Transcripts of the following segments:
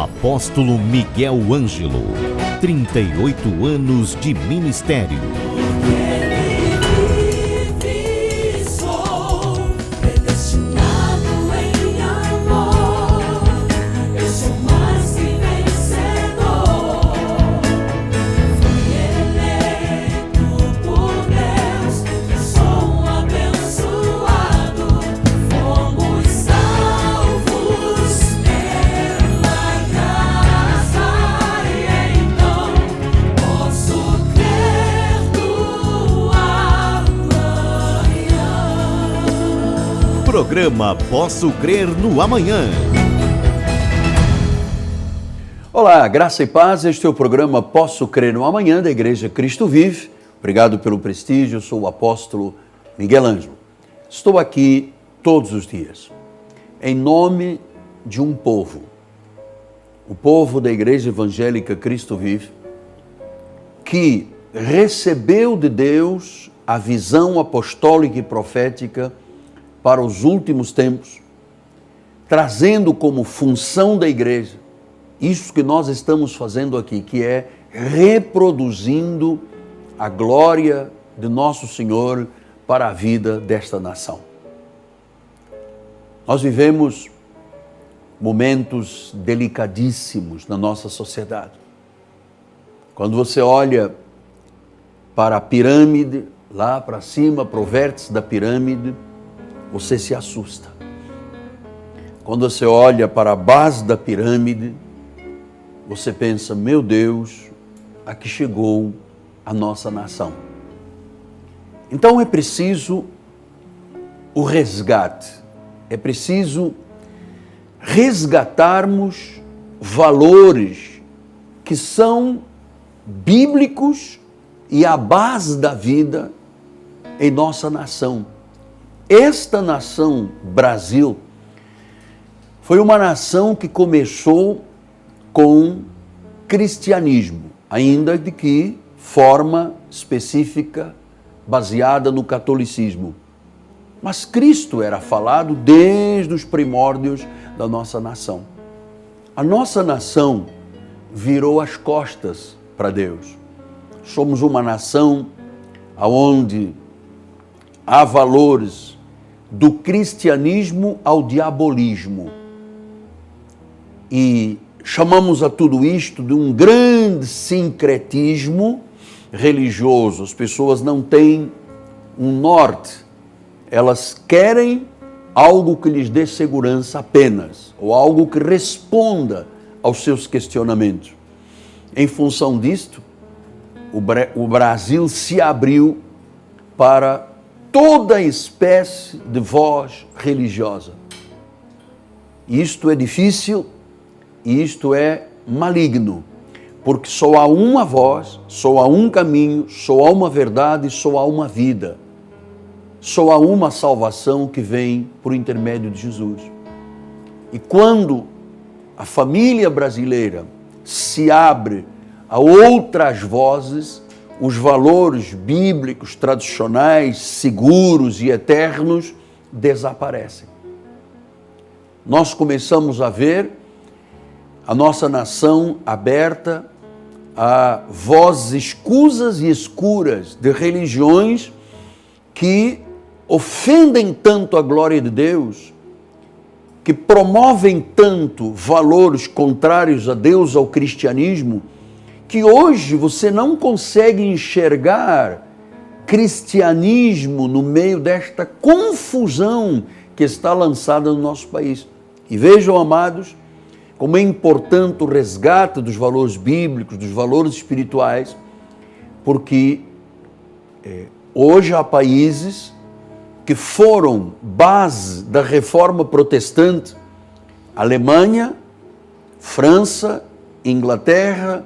Apóstolo Miguel Ângelo, 38 anos de ministério. Programa Posso Crer no Amanhã. Olá, graça e paz, este é o programa Posso Crer no Amanhã da Igreja Cristo Vive. Obrigado pelo prestígio, eu sou o apóstolo Miguel Ângelo. Estou aqui todos os dias, em nome de um povo, o povo da Igreja Evangélica Cristo Vive, que recebeu de Deus a visão apostólica e profética para os últimos tempos, trazendo como função da igreja isso que nós estamos fazendo aqui, que é reproduzindo a glória de nosso Senhor para a vida desta nação. Nós vivemos momentos delicadíssimos na nossa sociedade. Quando você olha para a pirâmide, lá para cima, para o vértice da pirâmide, você se assusta. Quando você olha para a base da pirâmide, você pensa, meu Deus, aqui chegou a nossa nação. Então é preciso o resgate, é preciso resgatarmos valores que são bíblicos e a base da vida em nossa nação. Esta nação, Brasil, foi uma nação que começou com cristianismo, ainda de que forma específica, baseada no catolicismo. Mas Cristo era falado desde os primórdios da nossa nação. A nossa nação virou as costas para Deus. Somos uma nação onde há valores do cristianismo ao diabolismo. E chamamos a tudo isto de um grande sincretismo religioso. As pessoas não têm um norte, elas querem algo que lhes dê segurança apenas, ou algo que responda aos seus questionamentos. Em função disto, o Brasil se abriu para toda espécie de voz religiosa. Isto é difícil e isto é maligno, porque só há uma voz, só há um caminho, só há uma verdade, só há uma vida. Só há uma salvação que vem por intermédio de Jesus. E quando a família brasileira se abre a outras vozes, os valores bíblicos, tradicionais, seguros e eternos desaparecem. Nós começamos a ver a nossa nação aberta a vozes escusas e escuras de religiões que ofendem tanto a glória de Deus, que promovem tanto valores contrários a Deus, ao cristianismo, que hoje você não consegue enxergar cristianismo no meio desta confusão que está lançada no nosso país. E vejam, amados, como é importante o resgate dos valores bíblicos, dos valores espirituais, porque hoje há países que foram base da reforma protestante, Alemanha, França, Inglaterra,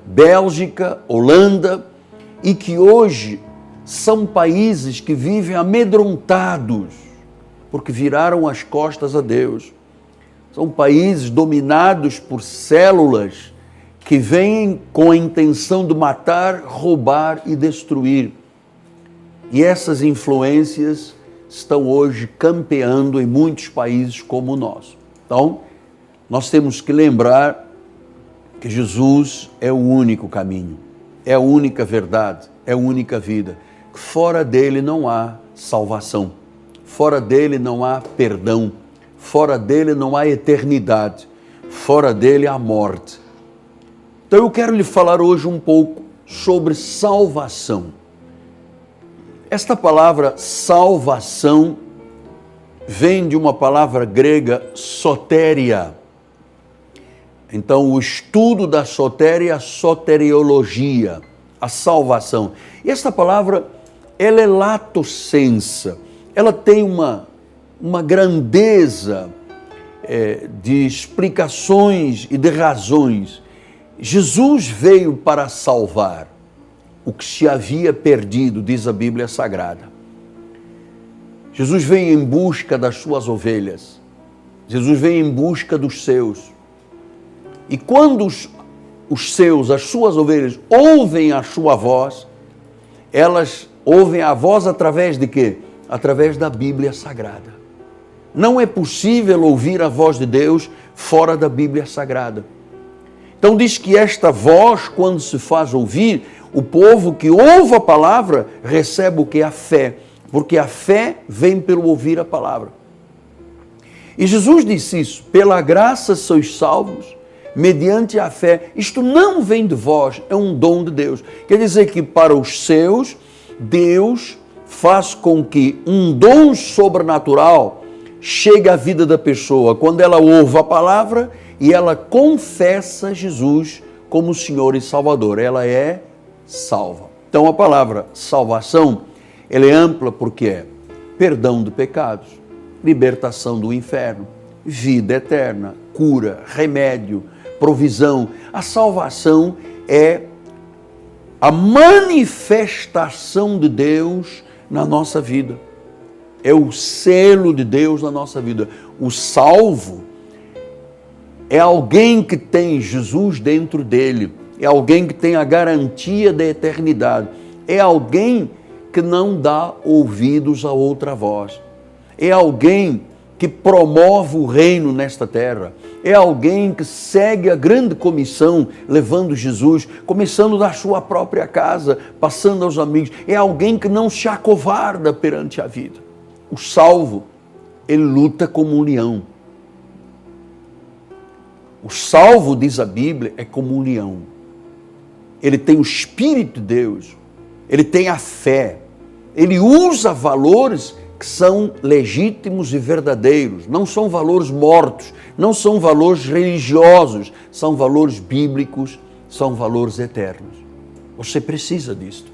Bélgica, Holanda, e que hoje são países que vivem amedrontados, porque viraram as costas a Deus. São países dominados por células que vêm com a intenção de matar, roubar e destruir. E essas influências estão hoje campeando em muitos países como o nosso. Então, nós temos que lembrar que Jesus é o único caminho, é a única verdade, é a única vida. Fora dele não há salvação, fora dele não há perdão, fora dele não há eternidade, fora dele há morte. Então eu quero lhe falar hoje um pouco sobre salvação. Esta palavra salvação vem de uma palavra grega sotéria. Então, o estudo da sotéria, a soteriologia, a salvação. E esta palavra, ela é lato sensa, ela tem uma grandeza de explicações e de razões. Jesus veio para salvar o que se havia perdido, diz a Bíblia Sagrada. Jesus veio em busca das suas ovelhas. Jesus veio em busca dos seus. E quando os seus, as suas ovelhas, ouvem a sua voz, elas ouvem a voz através de quê? Através da Bíblia Sagrada. Não é possível ouvir a voz de Deus fora da Bíblia Sagrada. Então diz que esta voz, quando se faz ouvir, o povo que ouve a palavra recebe o que é a fé, porque a fé vem pelo ouvir a palavra. E Jesus disse isso: pela graça sois salvos, mediante a fé. Isto não vem de vós, é um dom de Deus. Quer dizer que para os seus, Deus faz com que um dom sobrenatural chegue à vida da pessoa quando ela ouve a palavra e ela confessa Jesus como Senhor e Salvador. Ela é salva. Então a palavra salvação, ela é ampla porque é perdão de pecados, libertação do inferno, vida eterna, cura, remédio, provisão. A salvação é a manifestação de Deus na nossa vida. É o selo de Deus na nossa vida. O salvo é alguém que tem Jesus dentro dele. É alguém que tem a garantia da eternidade. É alguém que não dá ouvidos a outra voz. É alguém que promove o reino nesta terra. É alguém que segue a grande comissão, levando Jesus, começando da sua própria casa, passando aos amigos. É alguém que não se acovarda perante a vida. O salvo, ele luta como um leão. O salvo, diz a Bíblia, é como um leão. Ele tem o Espírito de Deus, ele tem a fé, ele usa valores que são legítimos e verdadeiros, não são valores mortos, não são valores religiosos, são valores bíblicos, são valores eternos. Você precisa disto.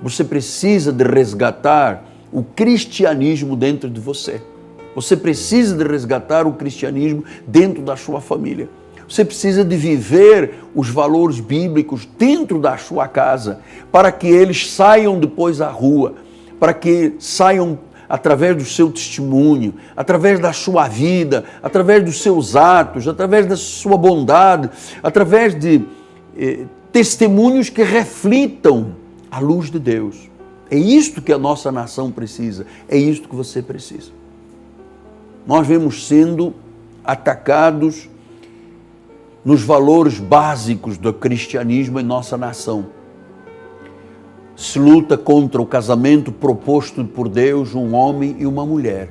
Você precisa de resgatar o cristianismo dentro de você. Você precisa de resgatar o cristianismo dentro da sua família. Você precisa de viver os valores bíblicos dentro da sua casa, para que eles saiam depois à rua, para que saiam através do seu testemunho, através da sua vida, através dos seus atos, através da sua bondade, através de testemunhos que reflitam a luz de Deus. É isto que a nossa nação precisa, é isto que você precisa. Nós vemos sendo atacados nos valores básicos do cristianismo em nossa nação. Se luta contra o casamento proposto por Deus, um homem e uma mulher.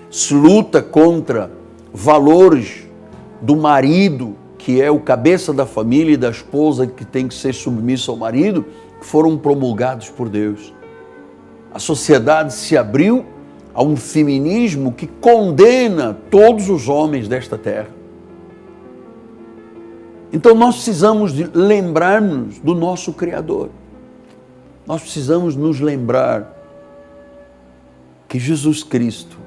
Se luta contra valores do marido, que é o cabeça da família, e da esposa, que tem que ser submissa ao marido, que foram promulgados por Deus. A sociedade se abriu a um feminismo que condena todos os homens desta terra. Então nós precisamos de lembrar-nos do nosso Criador. Nós precisamos nos lembrar que Jesus Cristo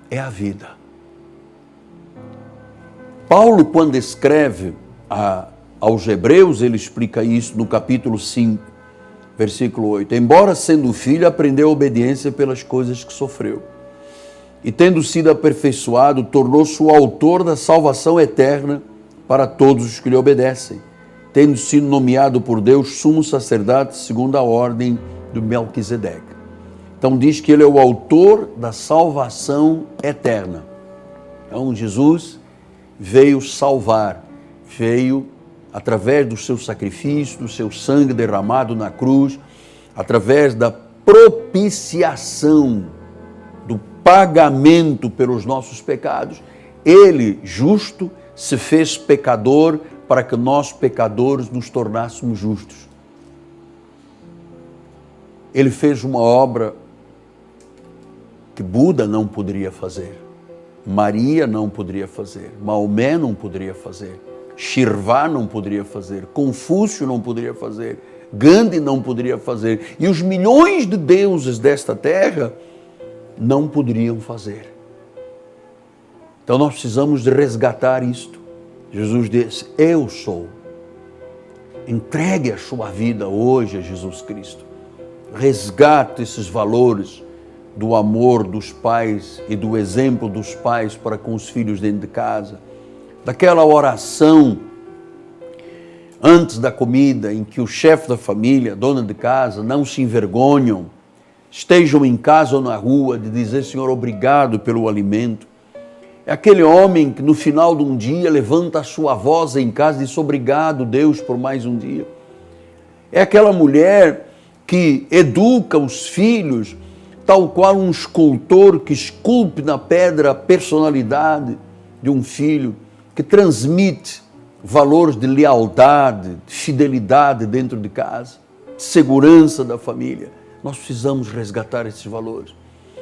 é a vida. Paulo, quando escreve aos Hebreus, ele explica isso no capítulo 5, versículo 8. Embora sendo filho, aprendeu a obediência pelas coisas que sofreu. E tendo sido aperfeiçoado, tornou-se o autor da salvação eterna para todos os que lhe obedecem, tendo sido nomeado por Deus sumo sacerdote segundo a ordem do Melquisedeque. Então diz que ele é o autor da salvação eterna. Então Jesus veio salvar, veio através do seu sacrifício, do seu sangue derramado na cruz, através da propiciação, do pagamento pelos nossos pecados. Ele, justo, se fez pecador para que nós, pecadores, nos tornássemos justos. Ele fez uma obra que Buda não poderia fazer, Maria não poderia fazer, Maomé não poderia fazer, Shirvá não poderia fazer, Confúcio não poderia fazer, Gandhi não poderia fazer, e os milhões de deuses desta terra não poderiam fazer. Então nós precisamos de resgatar isto. Jesus disse: eu sou. Entregue a sua vida hoje a Jesus Cristo. Resgate esses valores do amor dos pais e do exemplo dos pais para com os filhos dentro de casa. Daquela oração antes da comida, em que o chefe da família, a dona de casa, não se envergonham, estejam em casa ou na rua, de dizer: Senhor, obrigado pelo alimento. É aquele homem que no final de um dia levanta a sua voz em casa e diz: obrigado, Deus, por mais um dia. É aquela mulher que educa os filhos, tal qual um escultor que esculpe na pedra a personalidade de um filho, que transmite valores de lealdade, de fidelidade dentro de casa, de segurança da família. Nós precisamos resgatar esses valores.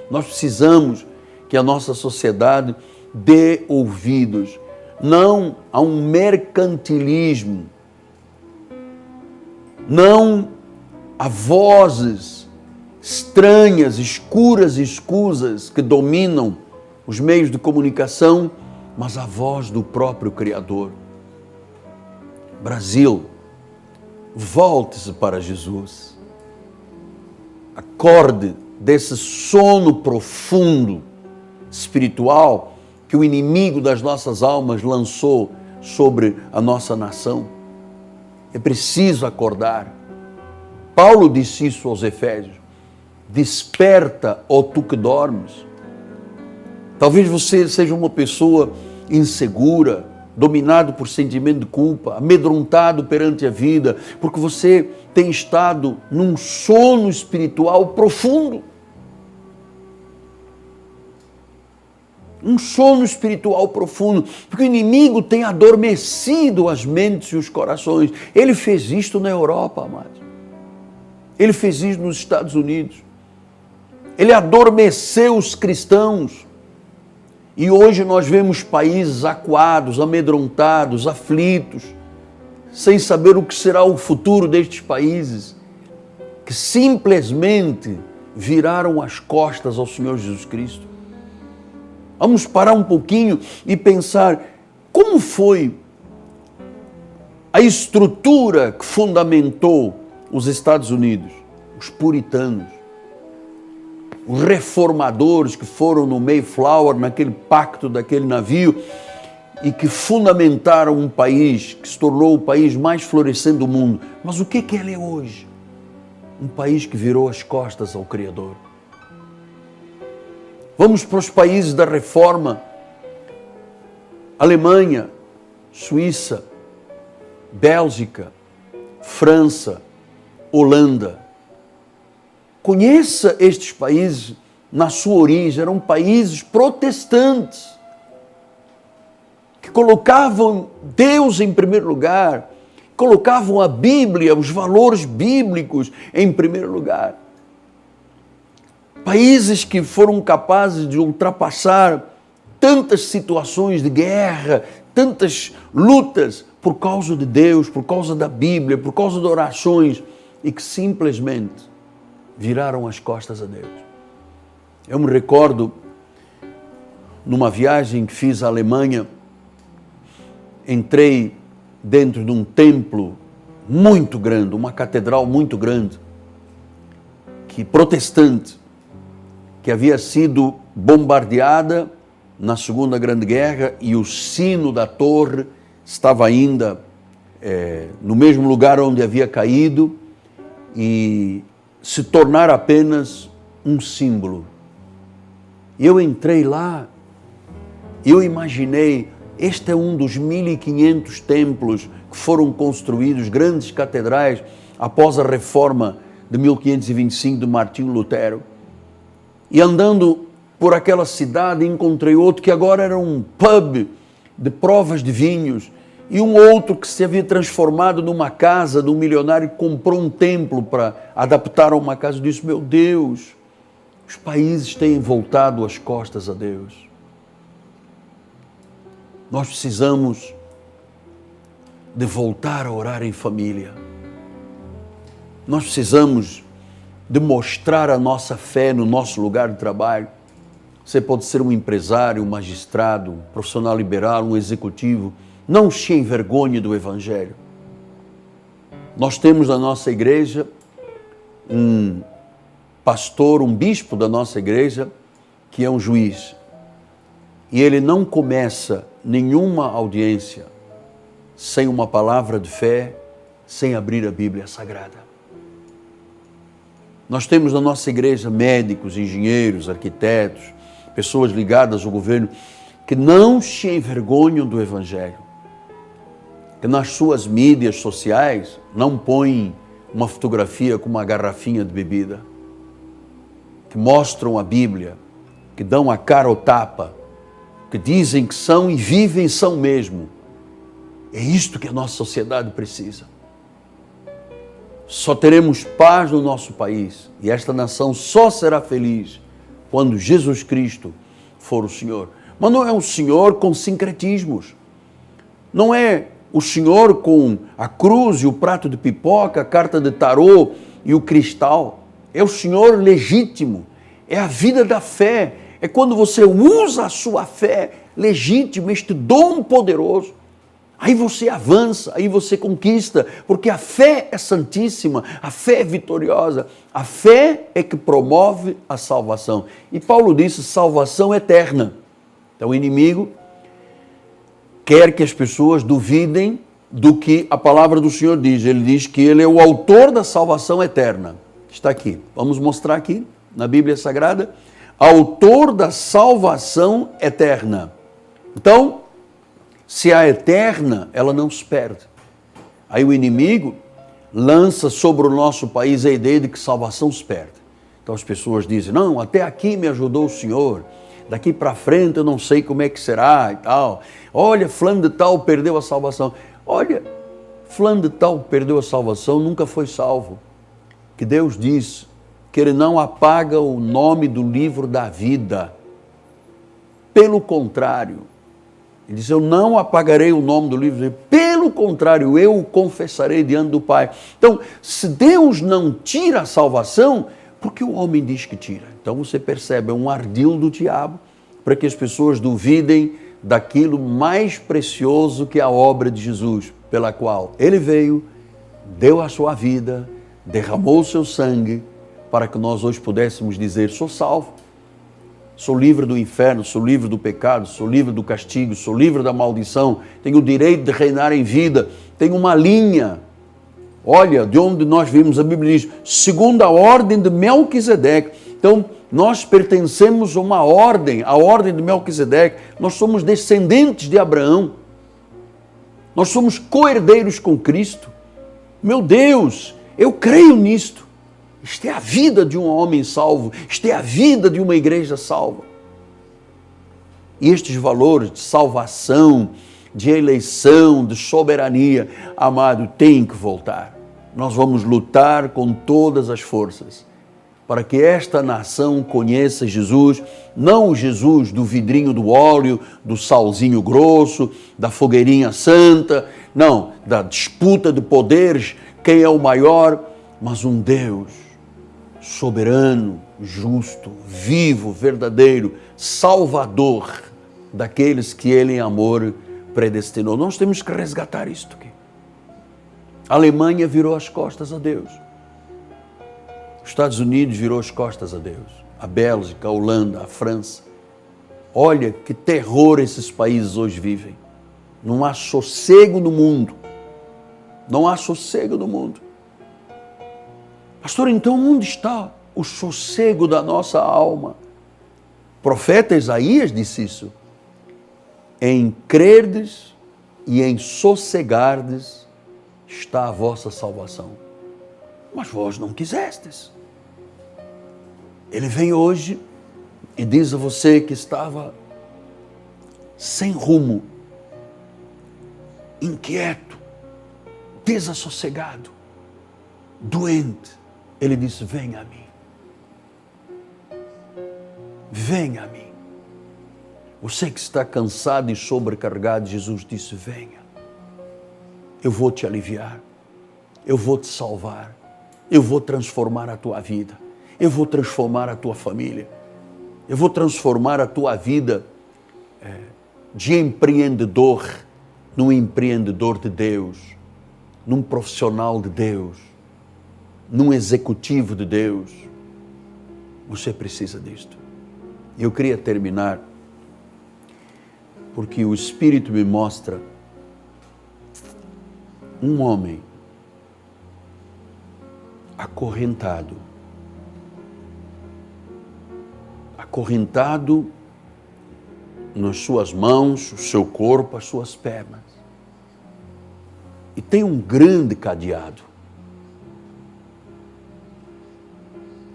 Nós precisamos que a nossa sociedade dê ouvidos, não a um mercantilismo, não a vozes estranhas, escuras e escusas que dominam os meios de comunicação, mas a voz do próprio Criador. Brasil, volte-se para Jesus. Acorde desse sono profundo espiritual que o inimigo das nossas almas lançou sobre a nossa nação. É preciso acordar. Paulo disse isso aos Efésios: desperta, ó tu que dormes. Talvez você seja uma pessoa insegura, dominado por sentimento de culpa, amedrontado perante a vida, porque você tem estado num sono espiritual profundo. Um sono espiritual profundo, porque o inimigo tem adormecido as mentes e os corações. Ele fez isto na Europa, amados. Ele fez isso nos Estados Unidos. Ele adormeceu os cristãos. E hoje nós vemos países acuados, amedrontados, aflitos, sem saber o que será o futuro destes países, que simplesmente viraram as costas ao Senhor Jesus Cristo. Vamos parar um pouquinho e pensar como foi a estrutura que fundamentou os Estados Unidos, os puritanos, os reformadores que foram no Mayflower, naquele pacto daquele navio, e que fundamentaram um país que se tornou o país mais florescente do mundo. Mas o que ele é hoje? Um país que virou as costas ao Criador. Vamos para os países da Reforma: Alemanha, Suíça, Bélgica, França, Holanda. Conheça estes países na sua origem, eram países protestantes, que colocavam Deus em primeiro lugar, colocavam a Bíblia, os valores bíblicos em primeiro lugar. Países que foram capazes de ultrapassar tantas situações de guerra, tantas lutas por causa de Deus, por causa da Bíblia, por causa de orações, e que simplesmente viraram as costas a Deus. Eu me recordo, numa viagem que fiz à Alemanha, entrei dentro de um templo muito grande, uma catedral muito grande, protestante, que havia sido bombardeada na Segunda Grande Guerra, e o sino da torre estava ainda no mesmo lugar onde havia caído, e se tornar apenas um símbolo. Eu entrei lá, eu imaginei Este é um dos 1.500 templos que foram construídos, grandes catedrais, após a reforma de 1525 de Martinho Lutero. E andando por aquela cidade, encontrei outro que agora era um pub de provas de vinhos, e um outro que se havia transformado numa casa de um milionário que comprou um templo para adaptar a uma casa. Eu disse, meu Deus, os países têm voltado as costas a Deus. Nós precisamos de voltar a orar em família. Nós precisamos de mostrar a nossa fé no nosso lugar de trabalho. Você pode ser um empresário, um magistrado, um profissional liberal, um executivo. Não se envergonhe do Evangelho. Nós temos na nossa igreja um pastor, um bispo da nossa igreja, que é um juiz. E ele não começa nenhuma audiência sem uma palavra de fé, sem abrir a Bíblia Sagrada. Nós temos na nossa igreja médicos, engenheiros, arquitetos, pessoas ligadas ao governo, que não se envergonham do Evangelho, que nas suas mídias sociais não põem uma fotografia com uma garrafinha de bebida, que mostram a Bíblia, que dão a cara ao tapa, que dizem que são e vivem são mesmo. É isto que a nossa sociedade precisa. Só teremos paz no nosso país e esta nação só será feliz quando Jesus Cristo for o Senhor. Mas não é um Senhor com sincretismos. Não é o Senhor com a cruz e o prato de pipoca, a carta de tarô e o cristal. É o Senhor legítimo. É a vida da fé. É quando você usa a sua fé legítima, este dom poderoso. Aí você avança, aí você conquista, porque a fé é santíssima, a fé é vitoriosa, a fé é que promove a salvação. E Paulo disse, salvação eterna. Então o inimigo quer que as pessoas duvidem do que a palavra do Senhor diz. Ele diz que ele é o autor da salvação eterna. Está aqui, vamos mostrar aqui na Bíblia Sagrada, autor da salvação eterna. Então, se a eterna, ela não se perde. Aí o inimigo lança sobre o nosso país a ideia de que salvação se perde. Então as pessoas dizem, não, até aqui me ajudou o Senhor, daqui para frente eu não sei como é que será e tal. Olha, fulano de tal perdeu a salvação. Olha, fulano de tal perdeu a salvação, nunca foi salvo. Que Deus diz que Ele não apaga o nome do livro da vida. Pelo contrário, Ele diz, eu não apagarei o nome do livro, pelo contrário, eu o confessarei diante do Pai. Então, se Deus não tira a salvação, por que o homem diz que tira? Então você percebe, é um ardil do diabo para que as pessoas duvidem daquilo mais precioso que a obra de Jesus, pela qual Ele veio, deu a sua vida, derramou o seu sangue, para que nós hoje pudéssemos dizer, sou salvo. Sou livre do inferno, sou livre do pecado, sou livre do castigo, sou livre da maldição, tenho o direito de reinar em vida, tenho uma linha. Olha, de onde nós vimos, a Bíblia diz, segundo a ordem de Melquisedeque. Então, nós pertencemos a uma ordem, a ordem de Melquisedeque. Nós somos descendentes de Abraão. Nós somos co-herdeiros com Cristo. Meu Deus, eu creio nisto. Isto é a vida de um homem salvo, isto é a vida de uma igreja salva. E estes valores de salvação, de eleição, de soberania, amado, têm que voltar. Nós vamos lutar com todas as forças para que esta nação conheça Jesus, não o Jesus do vidrinho do óleo, do salzinho grosso, da fogueirinha santa, não, da disputa de poderes, quem é o maior, mas um Deus soberano, justo, vivo, verdadeiro, salvador daqueles que Ele em amor predestinou. Nós temos que resgatar isto aqui. A Alemanha virou as costas a Deus. Os Estados Unidos virou as costas a Deus. A Bélgica, a Holanda, a França. Olha que terror esses países hoje vivem. Não há sossego no mundo. Não há sossego no mundo. Pastor, então onde está o sossego da nossa alma? O profeta Isaías disse isso. em crerdes e em sossegardes está a vossa salvação. Mas vós não quisestes. Ele vem hoje e diz a você que estava sem rumo, inquieto, desassossegado, doente. Ele disse: venha a mim. Venha a mim. Você que está cansado e sobrecarregado, Jesus disse: venha. Eu vou te aliviar. Eu vou te salvar. Eu vou transformar a tua vida. Eu vou transformar a tua família. Eu vou transformar a tua vida de empreendedor num empreendedor de Deus, num profissional de Deus, num executivo de Deus. Você precisa disto. Eu queria terminar porque o Espírito me mostra um homem acorrentado nas suas mãos, o seu corpo, as suas pernas. E tem um grande cadeado.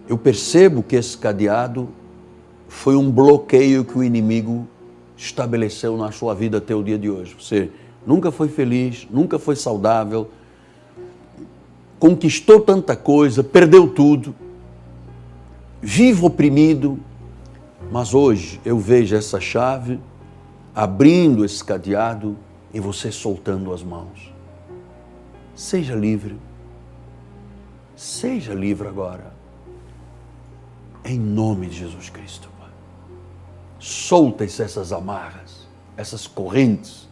Eu percebo que esse cadeado foi um bloqueio que o inimigo estabeleceu na sua vida até o dia de hoje. Você nunca foi feliz, nunca foi saudável, conquistou tanta coisa, perdeu tudo, vive oprimido, mas hoje eu vejo essa chave abrindo esse cadeado e você soltando as mãos. Seja livre. Seja livre agora. Em nome de Jesus Cristo. Solta-se essas amarras, essas correntes,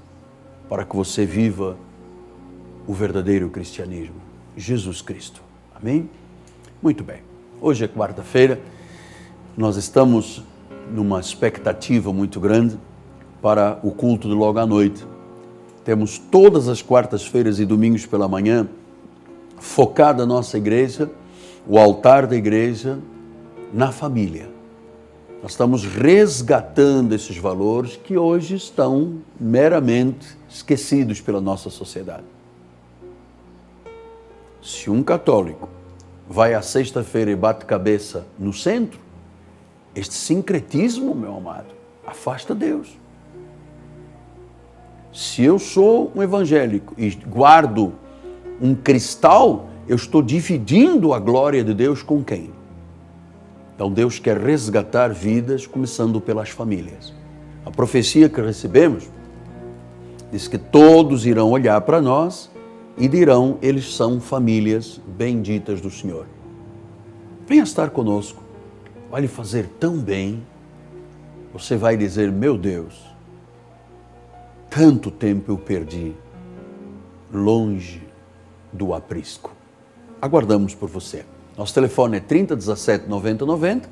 para que você viva o verdadeiro cristianismo. Jesus Cristo. Amém? Muito bem. Hoje é quarta-feira. Nós estamos numa expectativa muito grande para o culto de logo à noite. Temos todas as quartas-feiras e domingos pela manhã focada a nossa igreja, o altar da igreja, na família. Nós estamos resgatando esses valores que hoje estão meramente esquecidos pela nossa sociedade. Se um católico vai à sexta-feira e bate cabeça no centro, este sincretismo, meu amado, afasta Deus. Se eu sou um evangélico e guardo um cristal, eu estou dividindo a glória de Deus com quem? Então Deus quer resgatar vidas, começando pelas famílias. A profecia que recebemos diz que todos irão olhar para nós e dirão: eles são famílias benditas do Senhor. Venha estar conosco, vai lhe fazer tão bem. Você vai dizer: meu Deus, tanto tempo eu perdi longe do aprisco. Aguardamos por você. Nosso telefone é 30 17 90 90,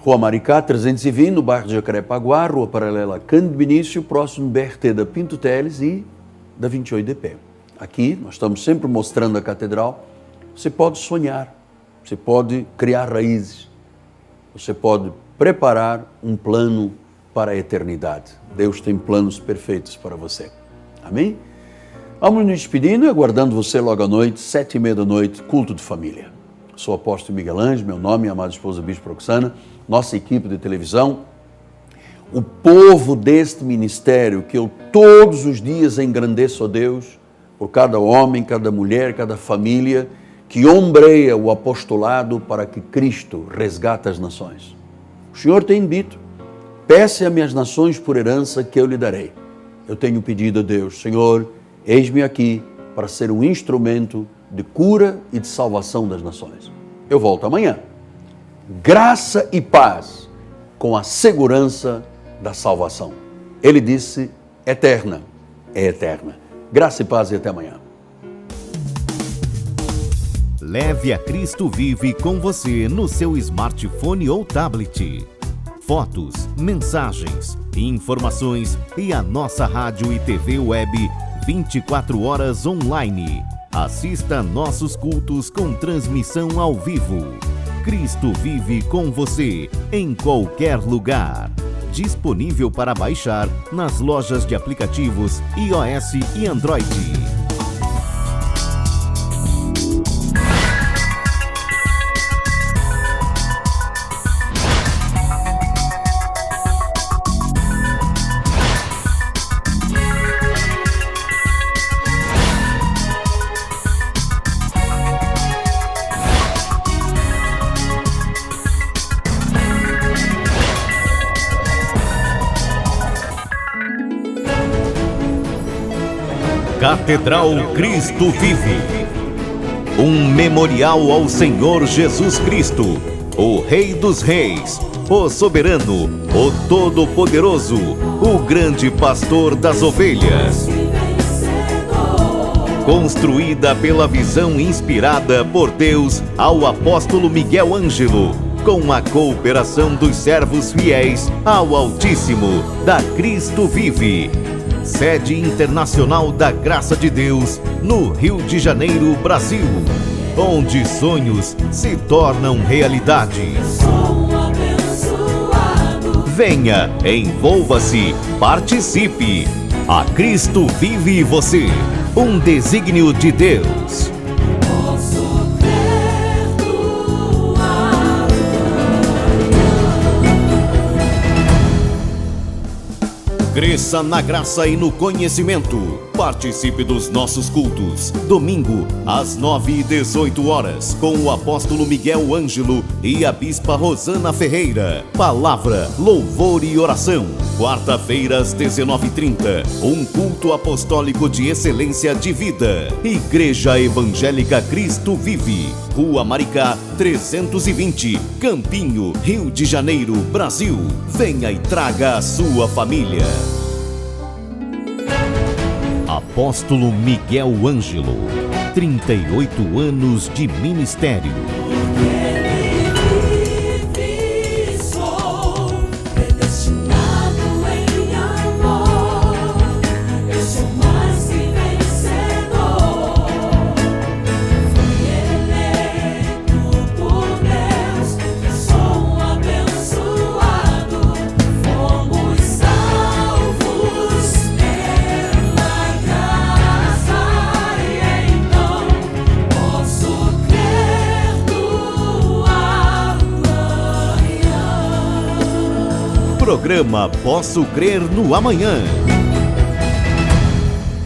Rua Maricá 320, no bairro de Jacarepaguá, Rua Paralela Cândido Benício, próximo BRT da Pinto Teles e da 28DP. Aqui nós estamos sempre mostrando a catedral. Você pode sonhar, você pode criar raízes, você pode preparar um plano para a eternidade. Deus tem planos perfeitos para você. Amém? Vamos nos despedindo e aguardando você logo à noite, 7h30 da noite, culto de família. Sou o apóstolo Miguel Ângelo, meu nome é a amada esposa Bispo Roxana, nossa equipe de televisão, o povo deste ministério que eu todos os dias engrandeço a Deus por cada homem, cada mulher, cada família que ombreia o apostolado para que Cristo resgate as nações. O Senhor tem dito: peça-me as nações por herança que eu lhe darei. Eu tenho pedido a Deus: Senhor, eis-me aqui para ser um instrumento de cura e de salvação das nações. Eu volto amanhã. Graça e paz com a segurança da salvação. Ele disse: eterna, é eterna. Graça e paz e até amanhã. Leve a Cristo Vive com você no seu smartphone ou tablet. Fotos, mensagens, informações e a nossa rádio e TV web 24 horas online. Assista nossos cultos com transmissão ao vivo. Cristo vive com você em qualquer lugar. disponível para baixar nas lojas de aplicativos iOS e Android. Catedral Cristo Vive, um memorial ao Senhor Jesus Cristo, o Rei dos Reis, o Soberano, o Todo-Poderoso, o grande pastor das ovelhas. Construída pela visão inspirada por Deus ao apóstolo Miguel Ângelo, com a cooperação dos servos fiéis ao Altíssimo da Cristo Vive. Sede internacional da Graça de Deus, no Rio de Janeiro, Brasil, onde sonhos se tornam realidade. Venha, envolva-se, participe. A Cristo Vive você, um desígnio de Deus. Cresça na graça e no conhecimento. Participe dos nossos cultos. Domingo, às 9h18, com o apóstolo Miguel Ângelo e a bispa Rosana Ferreira. Palavra, louvor e oração. Quarta-feira, às 19h30, um culto apostólico de excelência de vida. Igreja Evangélica Cristo Vive, Rua Maricá, 320, Campinho, Rio de Janeiro, Brasil. Venha e traga a sua família. Apóstolo Miguel Ângelo, 38 anos de ministério. Programa Posso Crer no Amanhã.